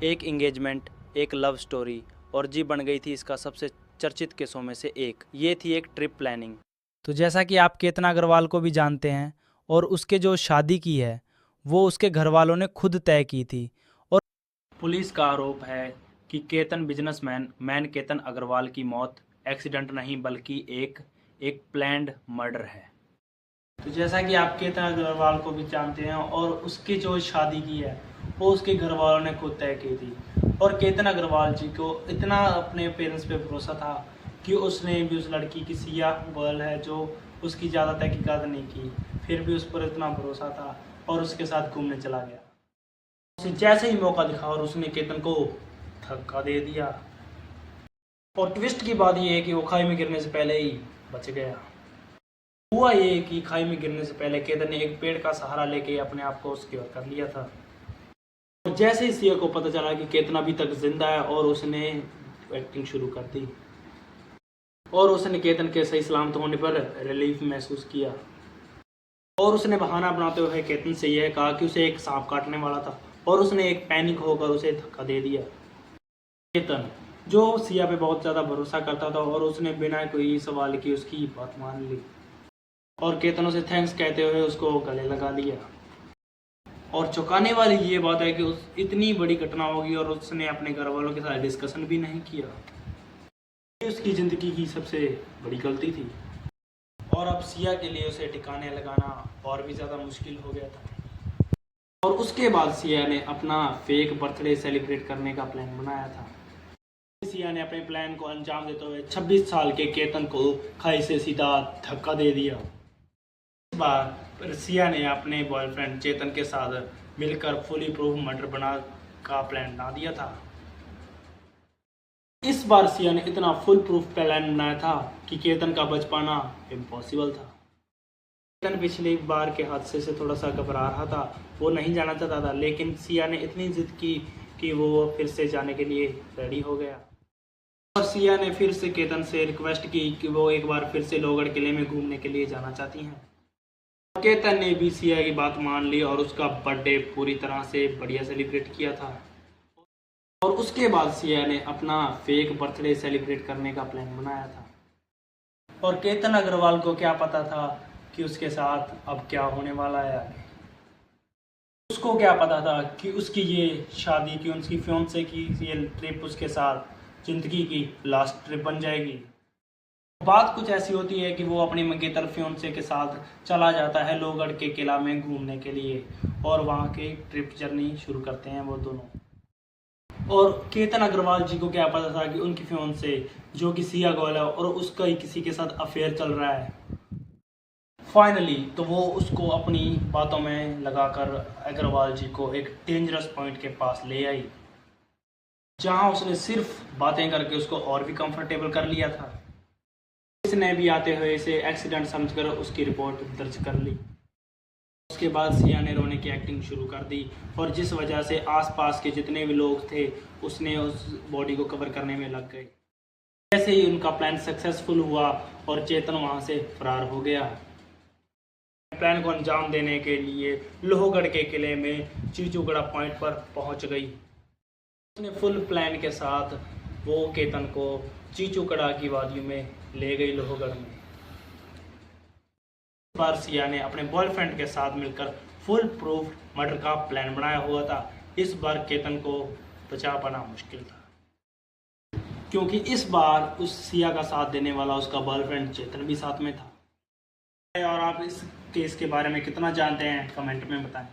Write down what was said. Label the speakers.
Speaker 1: एक इंगेजमेंट, एक love story और जी बन गई थी इसका सबसे चर्चित केसों में से एक। ये थी एक ट्रिप प्लानिंग। तो जैसा कि आप केतन अग्रवाल को भी जानते हैं और उसके जो शादी की है वो उसके घर वालों ने खुद तय की थी। और पुलिस का आरोप है कि केतन बिजनेसमैन मैन केतन अग्रवाल की मौत एक्सीडेंट नहीं बल्कि एक प्लान्ड मर्डर है। तो जैसा कि आप केतन अग्रवाल को भी जानते हैं और उसकी जो शादी की है वो उसके घर वालों ने खुद तय की थी। और केतन अग्रवाल जी को इतना अपने पेरेंट्स पे भरोसा था कि उसने भी उस लड़की की सिया गर्ल है जो उसकी ज़्यादा तहकीकात नहीं की, फिर भी उस पर इतना भरोसा था और उसके साथ घूमने चला गया। उसे जैसे ही मौका दिखा और उसने केतन को धक्का दे दिया। और ट्विस्ट की बात यह है कि वो खाई में गिरने से पहले ही बच गया। हुआ ये कि खाई में गिरने से पहले केतन ने एक पेड़ का सहारा लेके अपने आप को सिक्योर कर लिया था। और जैसे ही सिया को पता चला कि केतन अभी तक जिंदा है और उसने एक्टिंग शुरू कर दी और उसने केतन के सही सलामत होने पर रिलीफ महसूस किया। और उसने बहाना बनाते हुए केतन से यह कहा कि उसे एक सांप काटने वाला था और उसने एक पैनिक होकर उसे धक्का दे दिया। केतन जो सिया पे बहुत ज़्यादा भरोसा करता था और उसने बिना कोई सवाल की उसकी बात मान ली और केतन उसे थैंक्स कहते हुए उसको गले लगा लिया। और चौंकाने वाली ये बात है कि उस इतनी बड़ी घटना होगी और उसने अपने घर वालों के साथ डिस्कशन भी नहीं किया। ये उसकी ज़िंदगी की सबसे बड़ी गलती थी और अब सिया के लिए उसे ठिकाने लगाना और भी ज़्यादा मुश्किल हो गया था। और उसके बाद सिया ने अपना फेक बर्थडे सेलिब्रेट करने का प्लान बनाया था। सिया ने अपने प्लान को अंजाम देते हुए 26 साल के केतन को खाई से सीधा धक्का दे दिया। इस बार सिया ने अपने बॉयफ्रेंड चेतन के साथ मिलकर फुली प्रूफ मर्डर बना का प्लान बना दिया था। इस बार सिया ने इतना फुल प्रूफ प्लान बनाया था कि केतन का बच पाना इम्पॉसिबल था। केतन पिछली बार के हादसे से थोड़ा सा घबरा रहा था, वो नहीं जाना चाहता था, लेकिन सिया ने इतनी जिद की कि वो फिर से जाने के लिए रेडी हो गया। और सिया ने फिर से केतन से रिक्वेस्ट की कि वो एक बार फिर से लोहगढ़ किले में घूमने के लिए जाना चाहती हैं। केतन ने भी सिया की बात मान ली और उसका बर्थडे पूरी तरह से बढ़िया सेलिब्रेट किया था। और उसके बाद सिया ने अपना फेक बर्थडे सेलिब्रेट करने का प्लान बनाया था। और केतन अग्रवाल को क्या पता था कि उसके साथ अब क्या होने वाला है आगे। उसको क्या पता था कि उसकी ये शादी की उसकी फियांसे की ये ट्रिप उसके साथ जिंदगी की लास्ट ट्रिप बन जाएगी। बात कुछ ऐसी होती है कि वो अपनी मंगेतर फियांसे के साथ चला जाता है लोहगढ़ के किला में घूमने के लिए और वहाँ की ट्रिप जर्नी शुरू करते हैं वो दोनों। और केतन अग्रवाल जी को क्या पता था कि उनकी फियांसे जो कि सिया गोयल है और उसका ही किसी के साथ अफेयर चल रहा है। फाइनली तो वो उसको अपनी बातों में लगाकर अग्रवाल जी को एक डेंजरस पॉइंट के पास ले आई, जहाँ उसने सिर्फ बातें करके उसको और भी कंफर्टेबल कर लिया था। इसने भी आते हुए इसे एक्सीडेंट समझकर उसकी रिपोर्ट दर्ज कर ली। उसके बाद सिया ने रोने की एक्टिंग शुरू कर दी और जिस वजह से आसपास के जितने भी लोग थे उसने उस बॉडी को कवर करने में लग गए। जैसे ही उनका प्लान सक्सेसफुल हुआ और चेतन वहां से फरार हो गया। प्लान को अंजाम देने के लिए लोहगढ़ के किले में चीचूगढ़ा पॉइंट पर पहुंच गई। उसने फुल प्लान के साथ वो केतन को चीचूगढ़ा की वादियों में ले गई लोहगढ़ में। इस बार सिया ने अपने बॉयफ्रेंड के साथ मिलकर फुल प्रूफ मर्डर का प्लान बनाया हुआ था। इस बार केतन को बचा पाना मुश्किल था क्योंकि इस बार उस सिया का साथ देने वाला उसका बॉयफ्रेंड चेतन भी साथ में था। और आप इस केस के बारे में कितना जानते हैं कमेंट में बताएं।